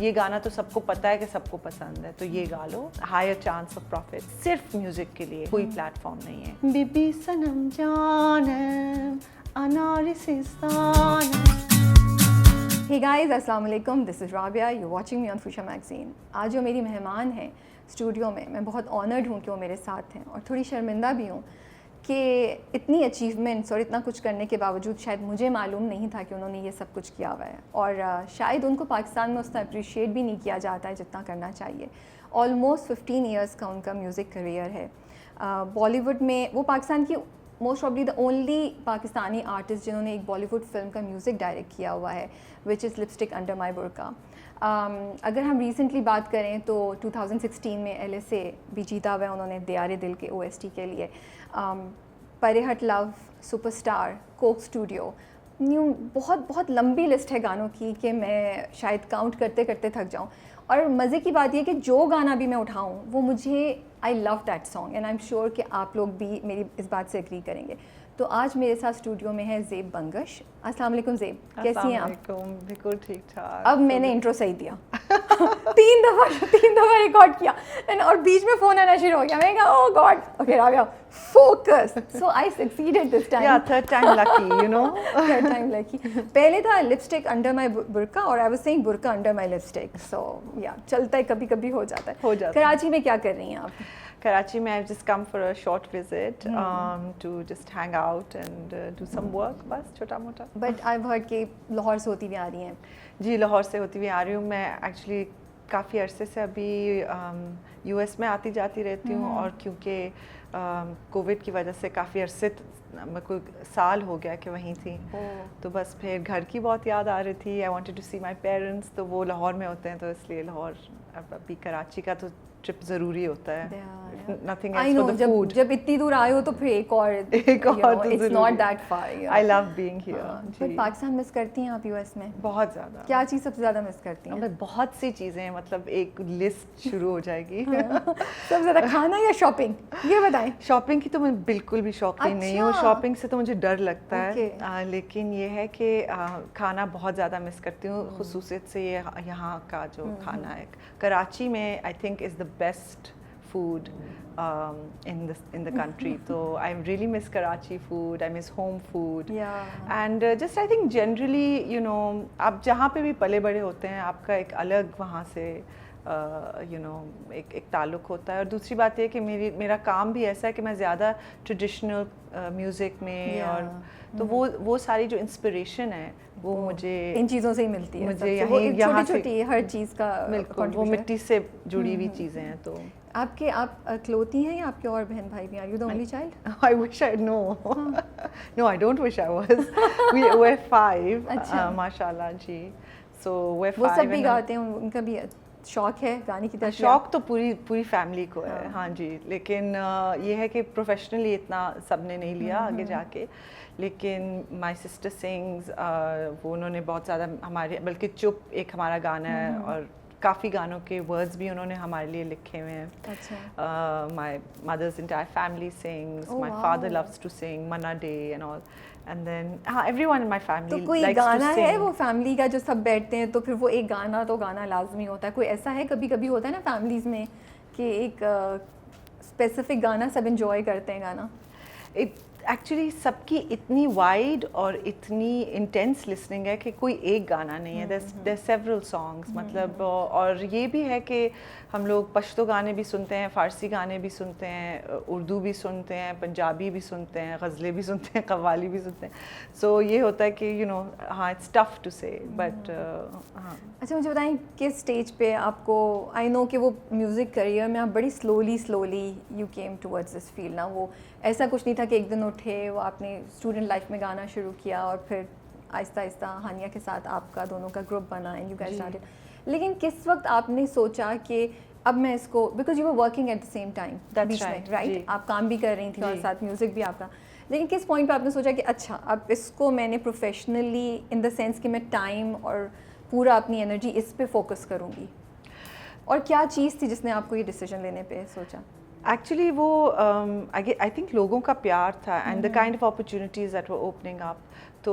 یہ گانا تو سب کو پتہ ہے کہ سب کو پسند ہے تو یہ گا لو. Higher chance of profit. صرف میوزک کے لیے کوئی پلیٹ فارم نہیں ہے. بی بی صنم جانم انار سستانم. Hey guys, السلام علیکم. This is Rabia. You watching me on Fuchsia magazine. آج جو میری مہمان ہیں اسٹوڈیو میں بہت آنرڈ ہوں کہ وہ میرے ساتھ ہیں اور تھوڑی شرمندہ بھی ہوں کہ اتنی اچیومنٹس اور اتنا کچھ کرنے کے باوجود شاید مجھے معلوم نہیں تھا کہ انہوں نے یہ سب کچھ کیا ہوا ہے اور شاید ان کو پاکستان میں اتنا اپریشیٹ بھی نہیں کیا جاتا ہے جتنا کرنا چاہیے. آلموسٹ 15 ایئرس کا ان کا میوزک کریئر ہے. بالی ووڈ میں وہ پاکستان کی most probably the only Pakistani artist جنہوں نے ایک بالی ووڈ فلم کا میوزک ڈائریکٹ کیا ہوا ہے وچ از لپسٹک انڈر مائی برقع. اگر ہم ریسنٹلی بات کریں تو 2016 میں LSA بھی جیتا ہوا ہے انہوں نے دیارے دل کے OST کے لیے. پرے ہٹ لو, سپر اسٹار, کوک اسٹوڈیو, بہت بہت لمبی لسٹ ہے گانوں کی کہ میں شاید کاؤنٹ کرتے کرتے تھک جاؤں. اور مزے کی بات یہ کہ جو گانا بھی میں اٹھاؤں وہ مجھے I love that song and I am sure کہ آپ لوگ بھی میری اس بات سے اگری کریں گے. تو آج میرے ساتھ اسٹوڈیو میں ہے زیب بنگش. السلام علیکم زیب, کیسی ہیں آپ؟ بالکل ٹھیک ٹھاک. اب میں نے انٹرو صحیح دیا. 3 دفعہ ریکارڈ کیا اور بیچ میں فون آنا شروع ہو گیا. میں نے کہا oh God, okay Rabia focus. So I succeeded this time. Third time lucky, you know. Third time lucky. پہلے تھا لپسٹک انڈر مائی برقع اور I was saying burqa under my lipstick. So یا چلتا ہے, کبھی کبھی ہو جاتا ہے. کراچی میں کیا کر رہی ہیں آپ؟ Karachi mein I've just come for a short visit to just hang out and do some work, بس چھوٹا موٹا. But I've heard کہ لاہور سے ہوتی ہوئی آ رہی ہیں. جی لاہور سے ہوتی ہوئی آ رہی ہوں. میں ایکچولی کافی عرصے سے ابھی US میں آتی جاتی رہتی ہوں اور کیونکہ کووڈ کی وجہ سے کافی عرصے کوئی سال ہو گیا کہ وہیں تھی تو بس پھر گھر کی بہت یاد آ رہی تھی. I wanted to see my parents, تو وہ لاہور میں ہوتے ہیں تو اس لیے لاہور. ابھی کراچی کا تو ٹرپ ضروری ہوتا ہے. Nothing else for the food. جب اتنی دور آئے ہو تو پھر ایک اور it's not that far. I love being here. But Pakistan مس کرتی ہیں آپ US میں؟ بہت زیادہ. کیا چیز سب سے زیادہ مس کرتی ہیں؟ بہت سی چیزیں, مطلب ایک لسٹ شروع ہو جائے گی. سب سے زیادہ کھانا یا شاپنگ؟ یہ بتائیں. شاپنگ کی تو میں بالکل بھی شوقین نہیں ہوں. شاپنگ سے تو مجھے ڈر لگتا ہے, لیکن یہ ہے کہ کھانا بہت زیادہ مس کرتی ہوں, خصوصیت سے یہ یہاں کا جو کھانا ہے کراچی میں I think is the best food in the country. So I really miss Karachi food, I miss home food. And just I think generally, you know, آپ جہاں پہ بھی پلے بڑے ہوتے ہیں آپ کا ایک الگ وہاں سے you know ایک تعلق ہوتا ہے. اور دوسری بات یہ کہ میرا کام بھی ایسا ہے کہ میں زیادہ ٹریڈیشنل میوزک میں اور تو وہ ساری جو انسپریشن ہے وہ مجھے ان چیزوں سے ہی ملتی ہے. مجھے یہاں چھوٹی ہر چیز کا بالکل وہ مٹی سے جڑی ہوئی چیزیں ہیں. تو آپ اکلوتی ہیں یا آپ کے اور بہن بھائی بھی ہیں؟ Are you the only child? I wish I no I don't wish I was. we're 5 ماشاءاللہ جی. So we're 5. وہ سب بھی گاتے ہیں, ان کا بھی شوق ہے گانے کی طرف؟ شوق تو پوری فیملی کو ہے ہاں جی, لیکن یہ ہے کہ پروفیشنلی اتنا سب نے نہیں لیا آگے جا کے. لیکن مائی سسٹر سنگز, وہ انہوں نے بہت زیادہ ہمارے, بلکہ چپ ایک ہمارا گانا ہے اور کافی گانوں کے ورڈز بھی انہوں نے ہمارے لیے لکھے ہوئے ہیں. My mother's entire family sings, my father loves to sing Manna Dey and all. And then everyone in my family likes to sing. تو کوئی گانا ہے وہ فیملی کا جو سب بیٹھتے ہیں تو پھر وہ ایک گانا تو گانا لازمی ہوتا ہے؟ کوئی ایسا ہے کبھی کبھی ہوتا ہے نا فیملیز میں کہ ایک اسپیسیفک گانا سب انجوائے کرتے ہیں گانا؟ ایکچولی سب کی اتنی وائڈ اور اتنی انٹینس لسننگ ہے کہ کوئی ایک گانا نہیں ہے. دیر سیورل سانگس, مطلب. اور یہ بھی ہے کہ ہم لوگ پشتو گانے بھی سنتے ہیں, فارسی گانے بھی سنتے ہیں, اردو بھی سنتے ہیں, پنجابی بھی سنتے ہیں, غزلیں بھی سنتے ہیں, قوالی بھی سنتے ہیں. سو یہ ہوتا ہے کہ یو نو ہاں اٹس ٹف ٹو سے بٹ ہاں. اچھا مجھے بتائیں کس اسٹیج پہ آپ کو, آئی نو کہ وہ میوزک کریئر میں آپ بڑی slowly you came towards this field نا, وہ ایسا کچھ نہیں تھا کہ ایک دن اٹھے وہ آپ نے اسٹوڈنٹ لائف میں گانا شروع کیا اور پھر آہستہ آہستہ ہانیہ کے ساتھ آپ کا دونوں کا گروپ بنا اینڈ یو گائز اسٹارٹڈ. لیکن کس وقت آپ نے سوچا کہ اب میں اس کو, because you were working at the same time بیچ میں رائٹ, آپ کام بھی کر رہی تھیں اور ساتھ میوزک بھی آپ کا, لیکن کس پوائنٹ پہ آپ نے سوچا کہ اچھا اب اس کو میں نے پروفیشنلی ان دا سینس کہ میں ٹائم اور پورا اپنی انرجی اس پہ فوکس کروں گی, اور کیا چیز تھی جس نے آپ کو یہ ڈیسیجن لینے پہ سوچا؟ ایکچولی وہ آئی تھنک لوگوں کا پیار تھا and the kind of opportunities that were opening up. تو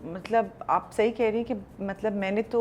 مطلب آپ صحیح کہہ رہی ہیں کہ مطلب میں نے تو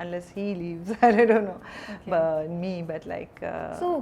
unless he leaves I don't know me but like so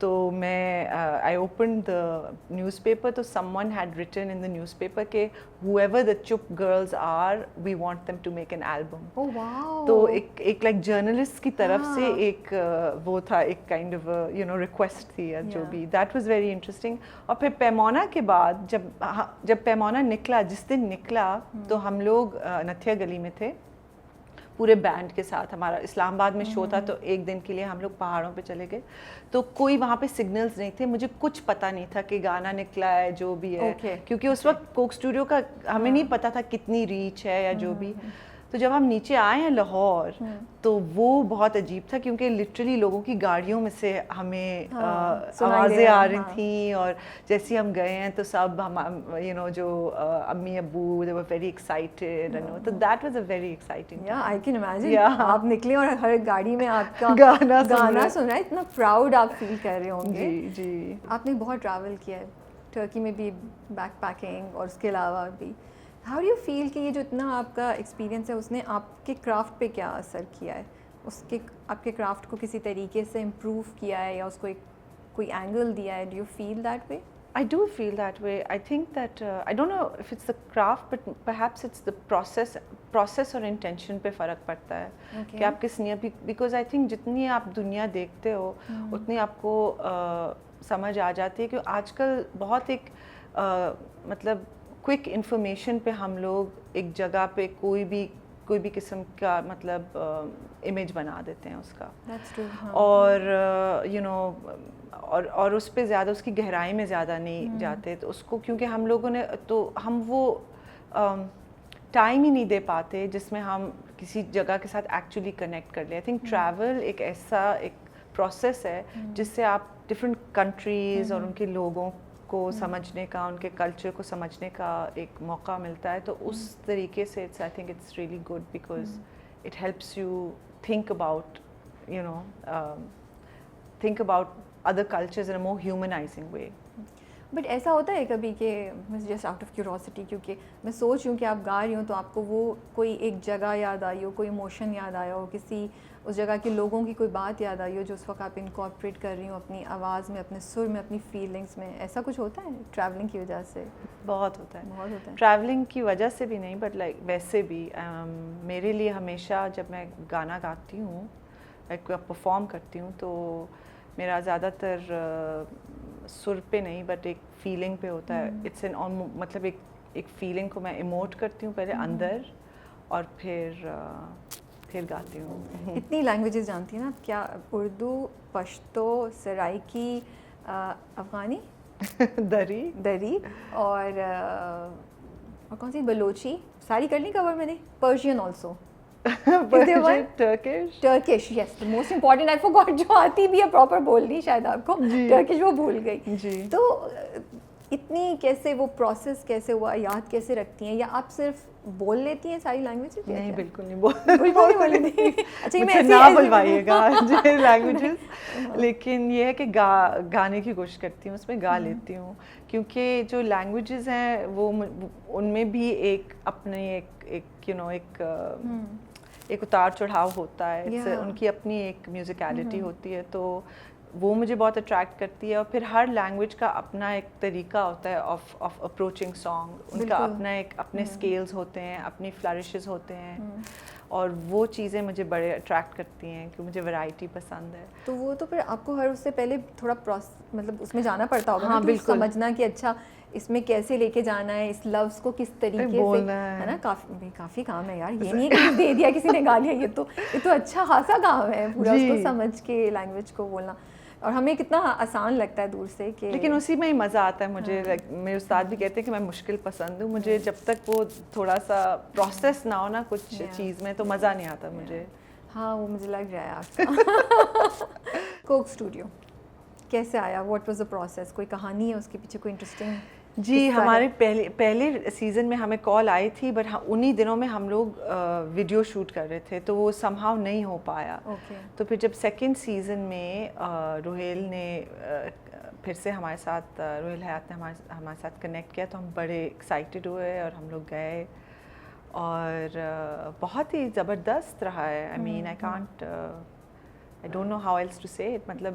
تو میں I open the newspaper, تو someone had written in the newspaper کہ whoever the chip girls are we want them to make an album. تو ایک like journalist کی طرف سے ایک وہ تھا, ایک kind of you know request تھی جو بھی. That was very interesting. اور پھر پیمانہ کے بعد جب پیمانہ نکلا, جس دن نکلا تو ہم لوگ نتھیا گلی میں تھے پورے بینڈ کے ساتھ. ہمارا اسلام آباد میں شو تھا, تو ایک دن کے لیے ہم لوگ پہاڑوں پہ چلے گئے. تو کوئی وہاں پہ سگنلز نہیں تھے, مجھے کچھ پتہ نہیں تھا کہ گانا نکلا ہے جو بھی ہے, کیونکہ اس وقت کوک اسٹوڈیو کا ہمیں نہیں پتہ تھا کتنی ریچ ہے یا جو بھی. تو جب ہم نیچے آئے ہیں لاہور تو وہ بہت عجیب تھا, کیونکہ لٹرلی لوگوں کی گاڑیوں میں سے ہمیں آوازیں آ رہی تھیں, اور جیسے ہم گئے ہیں تو سب ہم یو نو جو امی ابو they were very excited, you know, so that was a very exciting time. Yeah, I can imagine. آپ نکلے اور ہر گاڑی میں آپ کا گانا سن رہا ہے, اتنا پراؤڈ آپ فیل کر رہے ہوں گے. جی آپ نے بہت ٹریول کیا ہے, ٹرکی میں بھی بیک پیکنگ اور اس کے علاوہ بھی. ہاؤ ڈو یو فیل کہ یہ جو اتنا آپ کا ایکسپیرینس ہے اس نے آپ کے کرافٹ پہ کیا اثر کیا ہے, اس کے آپ کے کرافٹ کو کسی طریقے سے امپروو کیا ہے یا اس کو ایک کوئی اینگل دیا ہے؟ Do you feel that way? I do feel that way. I think that I don't know if it's the craft, but perhaps it's the process اور intention پہ فرق پڑتا ہے کہ آپ کس نیت. because I think جتنی آپ دنیا دیکھتے ہو اتنی آپ کو سمجھ آ جاتی ہے کہ آج کل بہت ایک مطلب کوئک انفارمیشن پہ ہم لوگ ایک جگہ پہ کوئی بھی قسم کا مطلب امیج بنا دیتے ہیں اس کا, اور یو نو اور اس پہ زیادہ اس کی گہرائی میں زیادہ نہیں جاتے. تو اس کو کیونکہ ہم لوگوں نے تو ہم وہ ٹائم ہی نہیں دے پاتے جس میں ہم کسی جگہ کے ساتھ ایکچولی کنیکٹ کر لیں. آئی تھنک ٹریول ایک ایسا ایک پروسیس ہے جس سے آپ ڈفرینٹ کنٹریز اور ان کے لوگوں کو سمجھنے کا, ان کے کلچر کو سمجھنے کا ایک موقع ملتا ہے. تو اس طریقے سے I think it's really good because it helps you think about you know think about other cultures in a more humanizing way. But ایسا ہوتا ہے کبھی کہ جسٹ آؤٹ آف کیوروسٹی, کیونکہ میں سوچ رہی ہوں کہ آپ گا رہی ہوں تو آپ کو وہ کوئی ایک جگہ یاد آئی ہو, کوئی ایموشن یاد آیا ہو, کسی اس جگہ کے لوگوں کی کوئی بات یاد آئی ہو جو اس وقت آپ انکارپوریٹ کر رہی ہوں اپنی آواز میں, اپنے سر میں, اپنی فیلنگس میں. ایسا کچھ ہوتا ہے ٹریولنگ کی وجہ سے؟ بہت ہوتا ہے ٹریولنگ کی وجہ سے بھی نہیں, بٹ لائک ویسے بھی میرے لیے ہمیشہ جب میں گانا گاتی ہوں, پرفارم کرتی ہوں, تو میرا زیادہ تر سر پہ نہیں بٹ ایک فیلنگ پہ ہوتا ہے. اٹس این مطلب ایک فیلنگ کو میں ایموٹ کرتی ہوں پہلے اندر اور پھر گاتی ہوں. اتنی لینگویجز جانتی ہیں نا کیا؟ اردو, پشتو, سرائکی, افغانی, دری اور کون سی بلوچی, ساری کر لی کور میں نے. پرشین آلسو, ٹرکش, یس موسٹ امپورٹنٹ, آئی فارگاٹ, جو آتی بھی ہے پراپر بولنی شاید آپ کو, ٹرکش وہ بھول گئی. تو اتنی کیسے وہ پروسیس کیسے ہوا, یاد کیسے رکھتی ہیں, یا آپ صرف بول لیتی ہیں ساری لینگویجز؟ نہیں, بالکل نہیں بولتی. اچھا, مجھے نہ بلوائیے گا لینگویجز, لیکن یہ ہے کہ گانے کی کوشش کرتی ہوں, اس میں گا لیتی ہوں, کیونکہ جو لینگویجز ہیں وہ ان میں بھی ایک اپنے ایک یو نو ایک اتار چڑھاؤ ہوتا ہے, ان کی اپنی ایک میوزیکیلٹی ہوتی ہے, تو وہ مجھے بہت اٹریکٹ کرتی ہے. اور پھر ہر لینگویج کا اپنا ایک طریقہ ہوتا ہے آف اپروچنگ سانگ, ان کا اپنا ایک اپنے اسکیلز ہوتے ہیں, اپنی فلرشز ہوتے ہیں, اور وہ چیزیں مجھے بڑے اٹریکٹ کرتی ہیں کہ مجھے ورائٹی پسند ہے. تو وہ تو پھر آپ کو ہر اس سے پہلے تھوڑا مطلب اس میں جانا پڑتا ہوگا. ہاں بالکل, سمجھنا کہ اچھا اس میں کیسے لے کے جانا ہے, اس لفظ کو کس طریقے سے, ہے نا. کافی کام ہے یار, یہ نہیں کہ دے دیا کسی نے گا لیا, یہ تو اچھا خاصا کام ہے پورا اس کو سمجھ کے لینگویج کو بولنا. اور ہمیں کتنا آسان لگتا ہے دور سے کہ, لیکن اسی میں ہی مزہ آتا ہے مجھے. میرے استاد بھی کہتے ہیں کہ میں مشکل پسند ہوں, مجھے جب تک وہ تھوڑا سا پروسیس نہ ہو نا کچھ چیز میں تو مزہ نہیں آتا مجھے. ہاں وہ مجھے لگ رہا ہے آپ کا. کوک اسٹوڈیو کیسے آیا, واٹ واز دا پروسیس, کوئی کہانی ہے اس کے پیچھے, کوئی انٹرسٹنگ؟ جی, ہمارے پہلے سیزن میں ہمیں کال آئی تھی, بٹ انہی دنوں میں ہم لوگ ویڈیو شوٹ کر رہے تھے, تو وہ سم ہاؤ نہیں ہو پایا. تو پھر جب سیکنڈ سیزن میں روہیل نے پھر سے ہمارے ساتھ, روہیل حیات نے ہمارے ساتھ کنیکٹ کیا, تو ہم بڑے ایکسائٹیڈ ہوئے اور ہم لوگ گئے, اور بہت ہی زبردست رہا ہے. I mean I don't know how else to say it, مطلب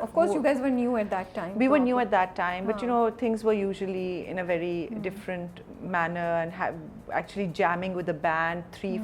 Of course you guys were new at that time. We were new at that time, but you know things were usually in a very different manner and actually jamming with the band 3,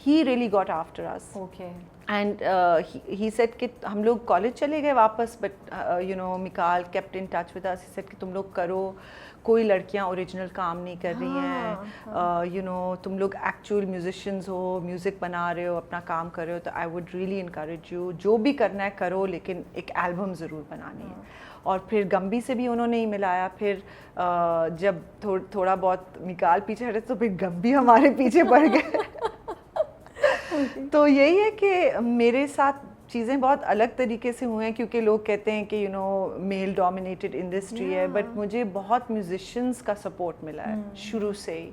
he really got after us. Okay. And he said کہ ہم لوگ college چلے گئے واپس, but you know Meekal kept in touch with us. He said کہ تم لوگ کرو, کوئی لڑکیاں اوریجنل کام نہیں کر رہی ہیں, یو نو تم لوگ ایکچوئل میوزیشینز ہو, میوزک بنا رہے ہو, اپنا کام کر رہے ہو, تو I would really encourage you, جو بھی کرنا ہے کرو, لیکن ایک البم ضرور بنانی ہے. اور پھر گمبی سے بھی انہوں نے ہی ملایا. پھر جب تھوڑا بہت میکال پیچھے ہٹے تو پھر گمبی ہمارے پیچھے پڑ گئے. تو یہی ہے کہ میرے ساتھ چیزیں بہت الگ طریقے سے ہوئے ہیں, کیونکہ لوگ کہتے ہیں کہ you know male dominated industry ہے, بٹ مجھے بہت میوزیشینس کا سپورٹ ملا ہے شروع سے ہی.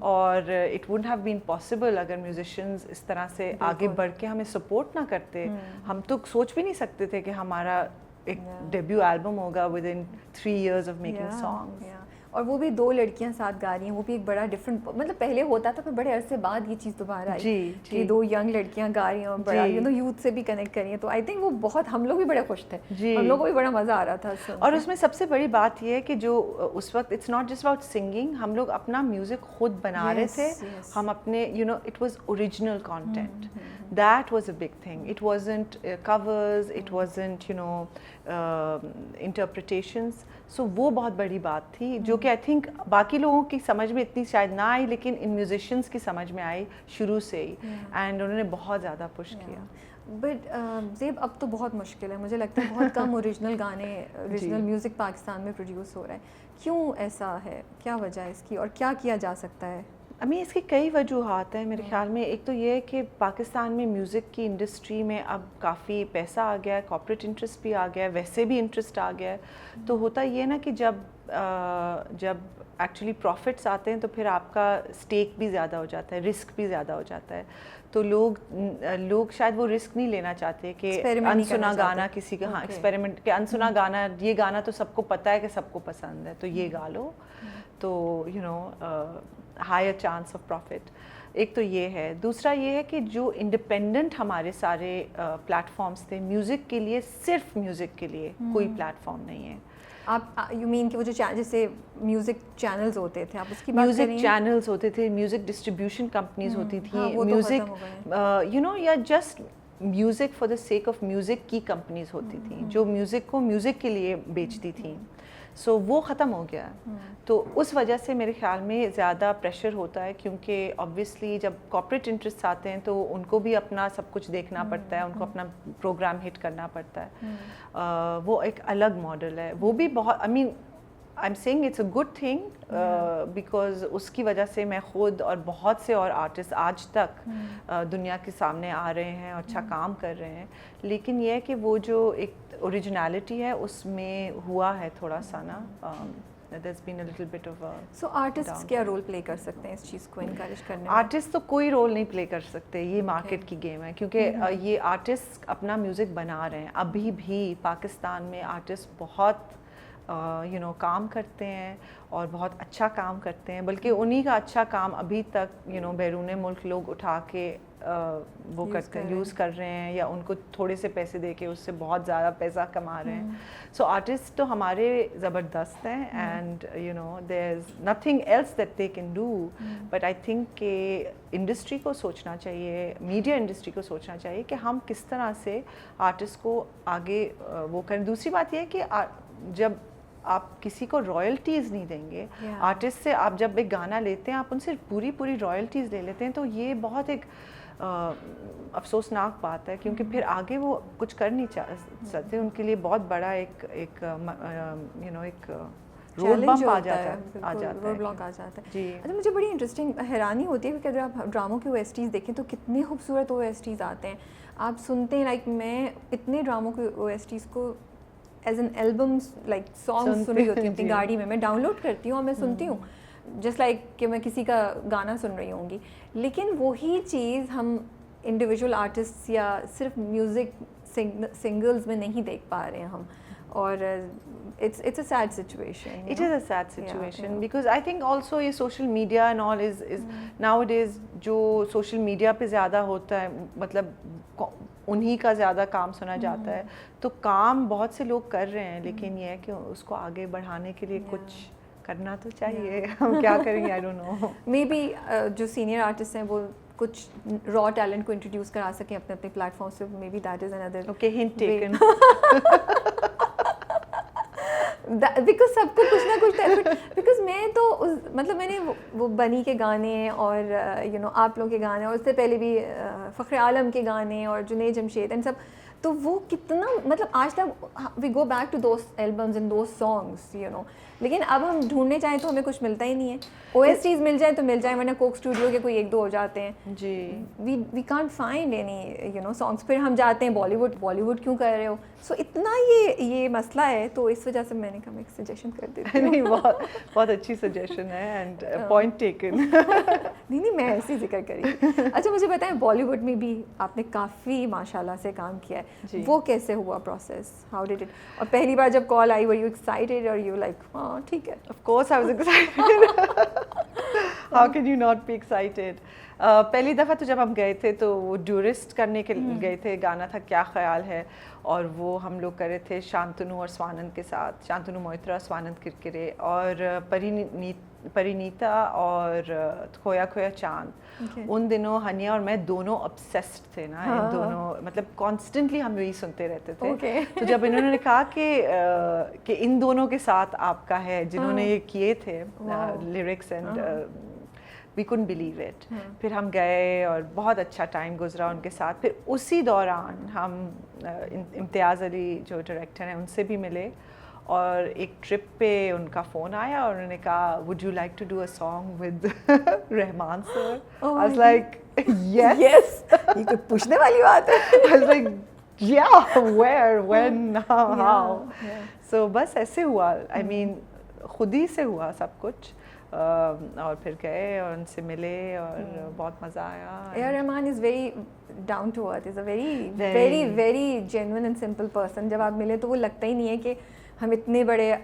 اور it would have been possible اگر میوزیشینز اس طرح سے آگے بڑھ کے ہمیں سپورٹ نہ کرتے. ہم تو سوچ بھی نہیں سکتے تھے کہ ہمارا ایک ڈیبیو البم ہوگا with in 3 years of making songs. اور وہ بھی 2 لڑکیاں ساتھ گا رہی ہیں, وہ بھی ایک بڑا ڈفرنٹ, مطلب پہلے ہوتا تھا پھر بڑے عرصے بعد یہ چیز دوبارہ آئی کہ 2 ینگ لڑکیاں گا رہی ہیں اور بڑا یو نو یوتھ سے بھی کنیکٹ کر رہی ہیں. تو آئی تھنک وہ بہت, ہم لوگ بھی بڑے خوش تھے, ہم لوگ کو بھی بڑا مزہ آ رہا تھا. اور اس میں سب سے بڑی بات یہ ہے کہ جو اس وقت it's not just about singing, ہم لوگ اپنا میوزک خود بنا رہے تھے. ہم اپنے you know it was original content, that was a big thing. It wasn't covers, it wasn't you know interpretations. So وہ بہت بڑی بات تھی جو کہ آئی تھنک باقی لوگوں کی سمجھ میں اتنی شاید نہ آئی, لیکن ان میوزیشینس کی سمجھ میں آئی شروع سے ہی, اینڈ انہوں نے بہت زیادہ پش کیا. بٹ زیب اب تو بہت مشکل ہے, مجھے لگتا ہے بہت کم اوریجنل گانے, اوریجنل میوزک پاکستان میں پروڈیوس ہو رہا ہے. کیوں ایسا ہے, کیا وجہ ہے اس کی, اور کیا کیا جا سکتا ہے؟ اس کی کئی وجوہات ہیں میرے خیال میں. ایک تو یہ ہے کہ پاکستان میں میوزک کی انڈسٹری میں اب کافی پیسہ آ گیا ہے, کارپوریٹ انٹرسٹ بھی آ گیا ہے, ویسے بھی انٹرسٹ آ گیا ہے. تو ہوتا یہ نا کہ جب ایکچولی پروفٹس آتے ہیں تو پھر آپ کا اسٹیک بھی زیادہ ہو جاتا ہے, رسک بھی زیادہ ہو جاتا ہے. تو لوگ شاید وہ رسک نہیں لینا چاہتے کہ انسنا گانا کسی کا, ایکسپیریمنٹ کہ انسنا گانا, یہ گانا تو سب کو پتہ ہے کہ سب کو پسند ہے, تو یہ گا لو, تو you know higher chance of profit. ایک تو یہ ہے. دوسرا یہ ہے کہ جو انڈیپینڈنٹ ہمارے سارے پلیٹ فارمس تھے میوزک کے لیے, صرف میوزک کے لیے کوئی پلیٹ فارم نہیں ہے. آپ یو مین کہ وہ جو جیسے میوزک چینلز ہوتے تھے, آپ اس کی بات کر رہی ہیں؟ میوزک چینلز ہوتے تھے, میوزک ڈسٹریبیوشن کمپنیز ہوتی تھیں, میوزک یو نو یا just music for the sake of music کی کمپنیز ہوتی تھیں جو میوزک کو میوزک کے لیے بیچتی تھیں. سو وہ ختم ہو گیا. تو اس وجہ سے میرے خیال میں زیادہ پریشر ہوتا ہے, کیونکہ آبویسلی جب کارپوریٹ انٹرسٹ آتے ہیں تو ان کو بھی اپنا سب کچھ دیکھنا پڑتا ہے, ان کو اپنا پروگرام ہٹ کرنا پڑتا ہے. وہ ایک الگ ماڈل ہے. وہ بھی بہت, I mean I am saying it's a good thing, because اس کی وجہ سے میں خود اور بہت سے اور آرٹسٹ آج تک دنیا کے سامنے آ رہے ہیں اور اچھا کام کر رہے ہیں. لیکن یہ ہے کہ وہ جو ایک اوریجنالٹی ہے اس میں ہوا ہے تھوڑا سا نا, there's been a little bit of a so artists کیا رول پلے کر سکتے ہیں اس چیز کو انکریج کرنے میں؟ آرٹسٹ تو کوئی رول نہیں پلے کر سکتے, یہ مارکیٹ کی گیم ہے. کیونکہ یہ آرٹسٹ اپنا میوزک بنا رہے ہیں. ابھی بھی پاکستان میں آرٹسٹ بہت یو نو کام کرتے ہیں اور بہت اچھا کام کرتے ہیں, بلکہ انہی کا اچھا کام ابھی تک یو نو بیرون ملک لوگ اٹھا کے وہ کرتے ہیں, یوز کر رہے ہیں, یا ان کو تھوڑے سے پیسے دے کے اس سے بہت زیادہ پیسہ کما رہے ہیں. سو آرٹسٹ تو ہمارے زبردست ہیں, and you know there is nothing else that they can do. But I think کہ انڈسٹری کو سوچنا چاہیے, میڈیا انڈسٹری کو سوچنا چاہیے کہ ہم کس طرح سے آرٹسٹ کو آگے وہ کریں. دوسری بات یہ ہے کہ جب آپ کسی کو رائلٹیز نہیں دیں گے, آرٹسٹ سے آپ جب ایک گانا لیتے ہیں آپ ان سے پوری رائلٹیز لے لیتے ہیں, تو یہ بہت ایک افسوسناک بات ہے, کیونکہ پھر آگے وہ کچھ کر نہیں سکتے. ان کے لیے بہت بڑا ایک یو نو ایک رول بمپ آ جاتا ہے. جی اچھا, مجھے بڑی انٹرسٹنگ حیرانی ہوتی ہے کہ اگر آپ ڈراموں کے او ایس ٹیز دیکھیں تو کتنے خوبصورت او ایس ٹیز آتے ہیں. آپ سنتے ہیں, لائک میں اتنے ڈراموں کے او ایس ٹیز کو as an album like song سن رہی ہوتی ہوں اپنی گاڑی میں ڈاؤن لوڈ کرتی ہوں اور میں سنتی ہوں, جسٹ لائک کہ میں کسی کا گانا سن رہی ہوں گی. لیکن وہی چیز ہم انڈیویجول آرٹسٹ یا صرف میوزک سنگلز میں نہیں دیکھ پا رہے ہیں ہم, اور it's a sad situation. It is a sad situation because I think also یہ social media and all is nowadays جو social media پہ زیادہ ہوتا ہے, مطلب انہی کا زیادہ کام سنا جاتا ہے. تو کام بہت سے لوگ کر رہے ہیں, لیکن یہ ہے کہ اس کو آگے بڑھانے کے لیے کچھ کرنا تو چاہیے. ہم کیا کریں گے, I don't know. Maybe جو سینئر آرٹسٹ ہیں وہ کچھ را ٹیلنٹ کو انٹروڈیوس کرا سکیں اپنے اپنے پلیٹ فارم سے. مے بی دیٹ از اندر اوکے ہنٹ ٹیکن. بیکاز سب کو کچھ نہ کچھ, بیکاز میں تو مطلب میں نے وہ بنی کے گانے اور یو نو آپ لوگوں کے گانے اور اس سے پہلے بھی فخر عالم کے گانے اور جنید جمشید اینڈ سب, تو وہ کتنا مطلب آج تک we go back to those albums and those songs you know. لیکن اب ہم ڈھونڈنے چاہیں تو ہمیں کچھ ملتا ہی نہیں ہے. او ایس ٹیز مل جائیں تو مل جائیں, ورنہ کوک اسٹوڈیو کے کوئی ایک دو ہو جاتے ہیں. جی we can't find any you know songs. پھر ہم جاتے ہیں بالی ووڈ کیوں کر رہے ہو. سو اتنا یہ مسئلہ ہے, تو اس وجہ سے میں نے کہا میں ایک سجیشن کر دیتی ہوں. نہیں بہت اچھی سجیشن ہے اینڈ پوائنٹ ٹیکن. نہیں میں ایسے ذکر کری. اچھا مجھے بتائیں بالی ووڈ میں بھی آپ نے کافی ماشاء اللہ سے کام کیا ہے, وہ کیسے ہوا پروسیس, ہاؤ ڈیڈ اٹ, اور پہلی بار جب کال آئی ور یو ایکسائٹیڈ اور یو لائک ہاں ٹھیک ہے. Of course I was excited. How can you not be excited? پہلی دفعہ تو جب ہم گئے تھے تو وہ ٹورسٹ کرنے کے گئے تھے, گانا تھا کیا خیال ہے, اور وہ ہم لوگ کرے تھے شانتنو اور سوانند کے ساتھ, شانتنو موئترا سوانند کرکرے اور پرینیتا اور کھویا کھویا چاند. ان دنوں ہنیا اور میں دونوں obsessed تھے نا, ان دونوں مطلب کانسٹنٹلی ہم یہی سنتے رہتے تھے. تو جب انہوں نے کہا کہ ان دونوں کے ساتھ آپ کا ہے جنہوں نے یہ کیے تھے lyrics and we couldn't believe it. پھر ہم گئے اور بہت اچھا ٹائم گزرا ان کے ساتھ. پھر اسی دوران ہم امتیاز علی جو ڈائریکٹر ہیں ان سے بھی ملے, اور ایک ٹرپ پہ ان کا فون آیا اور انہوں نے کہا would you like to do a song with Rahman sir? I was like yes. یہ کوئی پوچھنے والی بات ہے. I was like yeah, where, when, how. So بس ایسے ہوا, I mean خود ہی سے ہوا سب کچھ. اور پھر گئے اور ان سے ملے اور بہت مزہ آیا. A R Rahman is very down to earth, is a very very very genuine and simple person. جب آپ ملے تو وہ لگتا ہی نہیں ہے کہ ہم اتنے بڑے,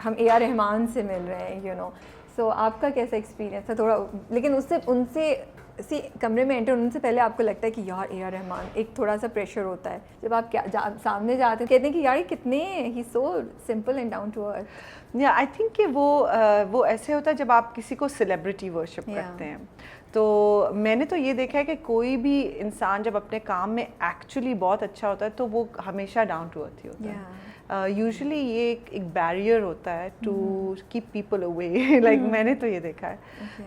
ہم اے آر رحمان سے مل رہے ہیں یو نو. سو آپ کا کیسا ایکسپیرینس تھا تھوڑا, لیکن ان سے کمرے میں انٹر ہونے سے پہلے آپ کو لگتا ہے کہ یار اے آر رحمان, ایک تھوڑا سا پریشر ہوتا ہے جب آپ سامنے جاتے ہیں, کہتے ہیں کہ یار کتنے ہی so simple and down to earth. یا آئی تھنک کہ وہ ایسے ہوتا ہے جب آپ کسی کو سیلیبریٹی ورشپ کرتے ہیں. تو میں نے تو یہ دیکھا ہے کہ کوئی بھی انسان جب اپنے کام میں ایکچولی بہت اچھا ہوتا ہے تو وہ ہمیشہ ڈاؤن ٹو ارتھ ہی ہوتا ہے. یوزلی یہ ایک بیریئر ہوتا ہے to keep people away, like میں نے تو یہ دیکھا ہے.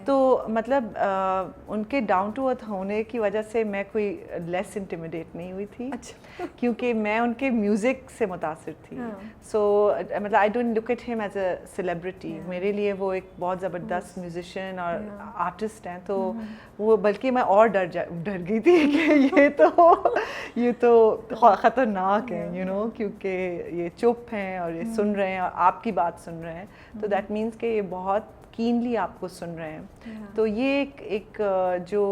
تو مطلب ان کے ڈاؤن ٹو ارتھ ہونے کی وجہ سے میں کوئی لیس انٹیمیڈیٹ نہیں ہوئی تھی, کیونکہ میں ان کے میوزک سے متاثر تھی. سو مطلب آئی ڈونٹ لک ایٹ ہم ایز اے سیلیبریٹی. میرے لیے وہ ایک بہت زبردست میوزیشین اور آرٹسٹ ہیں. تو وہ بلکہ میں اور ڈر گئی تھی کہ یہ تو خطرناک ہے یو نو, کیونکہ یہ چپ ہیں اور یہ سن رہے ہیں اور آپ کی بات سن رہے ہیں, تو دیٹ مینس کہ یہ بہت کینلی آپ کو سن رہے ہیں. تو یہ ایک جو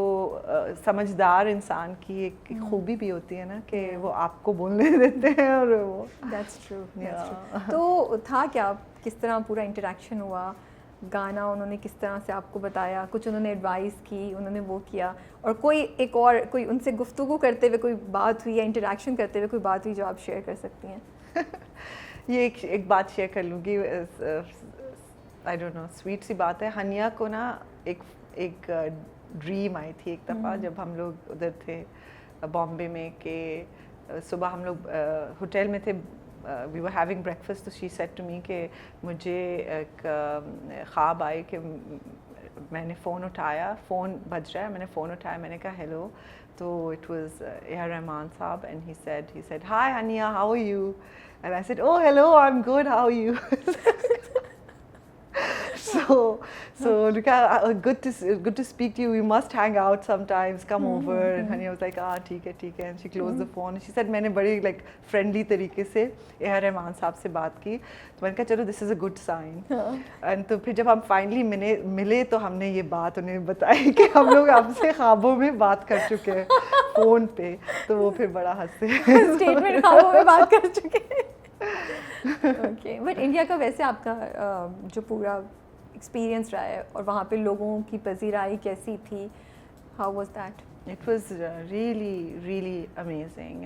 سمجھدار انسان کی ایک خوبی بھی ہوتی ہے نا کہ وہ آپ کو بولنے دیتے ہیں. اور وہ دیٹس ٹرو. تو تھا کیا, کس طرح پورا انٹریکشن ہوا, گانا انہوں نے کس طرح سے آپ کو بتایا, کچھ انہوں نے ایڈوائز کی, انہوں نے وہ کیا, اور کوئی ایک اور کوئی ان سے گفتگو کرتے ہوئے کوئی بات ہوئی یا انٹریکشن کرتے ہوئے کوئی بات ہوئی جو آپ شیئر کر سکتی ہیں؟ یہ ایک بات شیئر کر لوں گی, آئی ڈونٹ نو, سویٹ سی بات ہے. ہنیا کو نا ایک ڈریم آئی تھی ایک دفعہ جب ہم لوگ ادھر تھے بامبے میں, کہ صبح ہم لوگ ہوٹل میں تھے, وی ور ہیونگ بریکفاسٹ, تو شی سیڈ ٹو می کہ مجھے ایک خواب آئی کہ میں نے فون اٹھایا, فون بج رہا ہے, میں نے فون اٹھایا, میں نے کہا ہیلو, تو it was A R Rahman sahab, and he said hi Hania, how are you, and I said oh hello, I am good, how are you. So good to speak to you. We must hang out sometimes. Come over. And Hania was like, ٹھیک ہے. And she closed the phone. And she said, میں نے بڑی like friendly طریقے سے اے R Rahman صاحب سے بات کی. تو میں نے کہا چلو this is a good sign. And تو پھر جب ہم finally ملے تو ہم نے یہ بات انہیں بتائی کہ ہم لوگ آپ سے خوابوں میں بات کر چکے ہیں فون پہ. تو وہ پھر بڑا ہنسے. اسٹیٹمنٹ خوابوں میں بات کر چکے ہیں. اوکے, بٹ انڈیا کا ویسے آپ کا جو پورا ایکسپیرینس رہا ہے اور وہاں پہ لوگوں کی پذیرائی کیسی تھی, how was that? It was really really amazing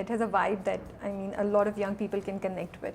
it has a vibe that I mean a lot of young people can connect with.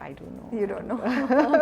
I don't know. You don't know.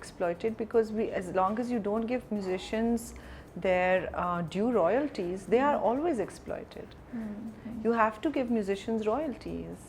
exploited because as long as you don't give musicians their due royalties, they are always exploited. You have to give musicians royalties.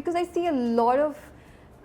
Because I see a lot of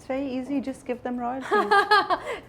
It's very easy, just give them royalties.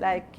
like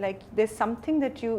like there's something that you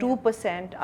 2%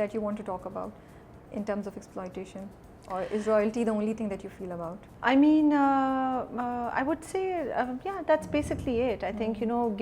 that you want to talk about in terms of exploitation? Or is royalty the only thing that you feel about? I mean, I would say, yeah, that's basically it. I think, you know,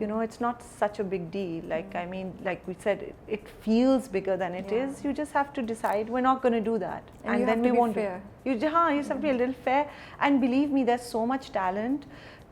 You know, it's not such a big deal. Like, I mean, like we said, it feels bigger than it is. You just have to decide we're not going to do that, and then we won't. You have to be a little fair, and believe me, there's so much talent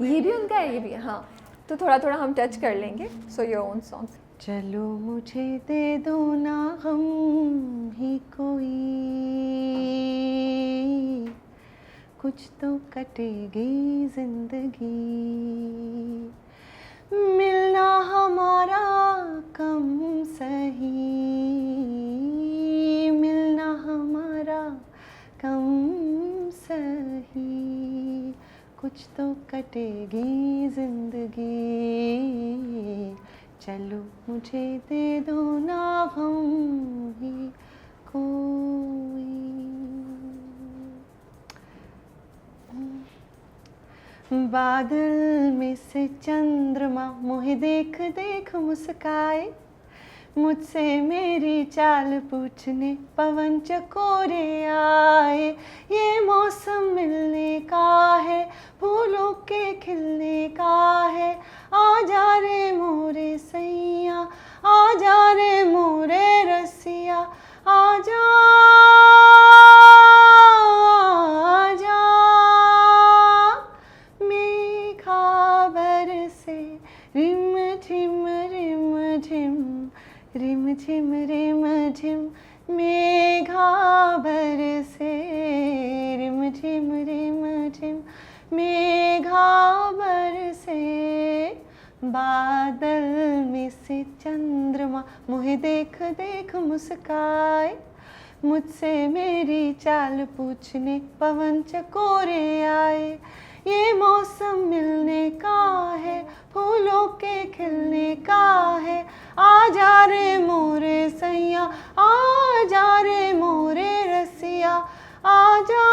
یہ بھی ان کا ہے, یہ بھی, ہاں, تو تھوڑا تھوڑا ہم ٹچ کر لیں گے. So your own songs. چلو مجھے دے دو نا غم ہی کوئی, کچھ تو کٹے گی زندگی, ملنا ہمارا کم سہی, ملنا ہمارا کم سہی, کچھ تو کٹے گی زندگی, چلو مجھے دے دو نا غم ہی کوئی. بادل میں سے چندرما مجھے دیکھ دیکھ مسکائے, مجھ سے میری چال پوچھنے پون چکورے آئے, یہ موسم ملنے کا ہے, پھولوں کے کھلنے کا ہے, آ جا رے مورے سیاں, آ جا رے مورے رسیا, آ جا آ جا, میگھا برسے رم جھم رم جھم, رم جھم رم جھم, میگھا برسے رم جھم رم جھم, میگھا برسے. بادل میں سے چندرما مجھے دیکھ دیکھ مسکائے, مجھ سے میری چال پوچھنے پون چکورے آئے, یہ موسم ملنے کا ہے, پھولوں کے کھلنے کا ہے, آ جا رے مورے سیاں, آ جا رے مورے رسیا, آ جا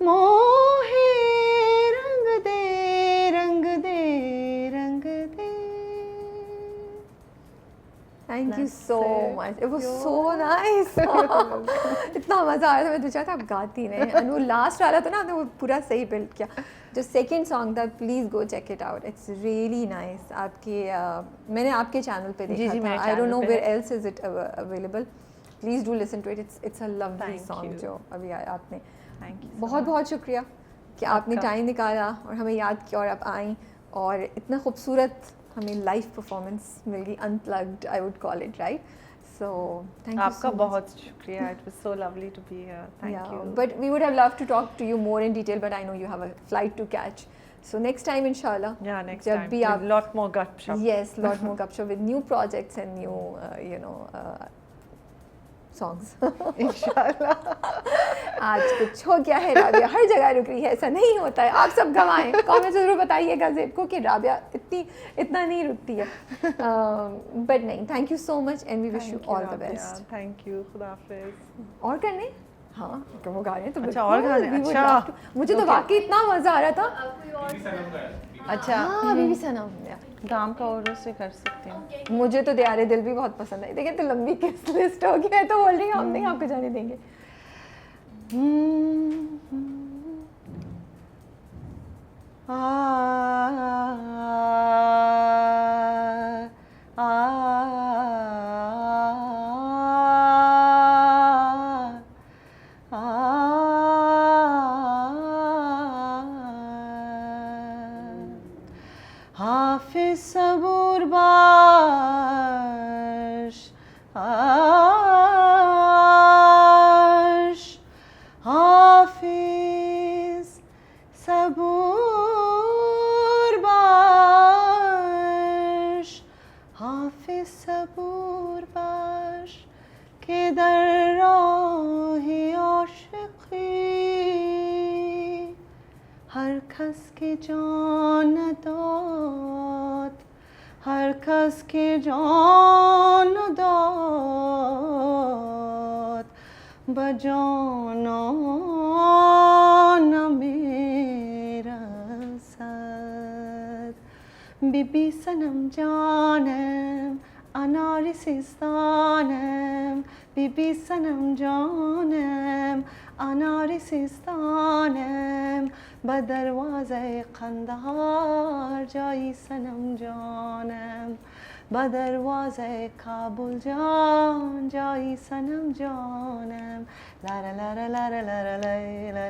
موہے رنگ دے رنگ دے رنگ دے. Thank you so much. It was so nice. اتنا مزہ آ رہا تھا, میں سوچا تھا آپ گاتی نہیں, اور وہ لاسٹ والا تھا نا, تو وہ پورا صحیح بلڈ کیا. جو سیکنڈ سانگ تھا, please go check it out, it's really nice. آپ کے میں نے آپ کے چینل پہ دیکھا تھا, I don't know where else is it available. Please do listen to it, it's a lovely song جو ابھی آپ نے. بہت بہت شکریہ کہ آپ نے ٹائم نکالا اور ہمیں یاد کیا, اور آپ آئیں, اور اتنا خوبصورت ہمیں لائف پرفارمنس مل گئی, unplugged I would call it, right. So thank you. آپ کا بہت شکریہ, it was so lovely to be here. Thank you. But we would have loved to talk to you more in detail, but I know you have a flight to catch. So next time ان شاء اللہ, جب بھی آپ, لاٹ more گپ شپ. یس, lot more گپ شپ with new projects and new you know songs انشاءاللہ. آج کچھ ہو گیا ہے, رابعہ ہر جگہ رک رہی ہے, ایسا نہیں ہوتا ہے. آپ سب گوائیں, کامنٹ ضرور بتائیے گا زیب کو کہ رابعہ اتنا نہیں رکتی ہے. بٹ نہیں, thank you so much and we wish you all the best. Thank you, خدا حافظ. اور کرنے, ہاں وہ گا رہے ہیں تو اچھا, اور گانے, اچھا, مجھے تو واقعی اتنا مزہ آ رہا تھا. اچھا, ہاں بی بی سنم, گام کا اور سے کر سکتے ہیں. مجھے تو دیارے دل بھی بہت پسند ہے. دیکھیں تو لمبی کس لسٹ ہو گئی ہے, تو بول رہی ہوں ہم نہیں آپ کو جانے دیں گے. حافظ صبور باش, حافظ صبور باش, حافظ صبور باش, کہ در راہ عاشقی ہر کس کے جان داد, ہر کس کے جان داد, بجانان میرا سد. بی بی صنم جانم انار سیستانم, بی بی صنم جانم انار سیستانم, بدروازه قندهار جایی صنم جانم, بدروازه کابل جان جایی صنم جانم. لا لا لا لا لا لا لا لا لا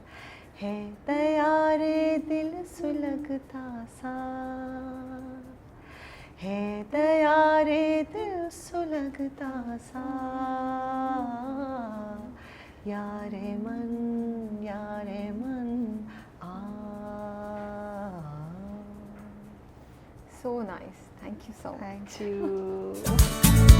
ہے دیارے دل سلگتا سا، ہے دیارے دل سلگتا سا، یار من آ. So nice. Thank you so much. Thank you.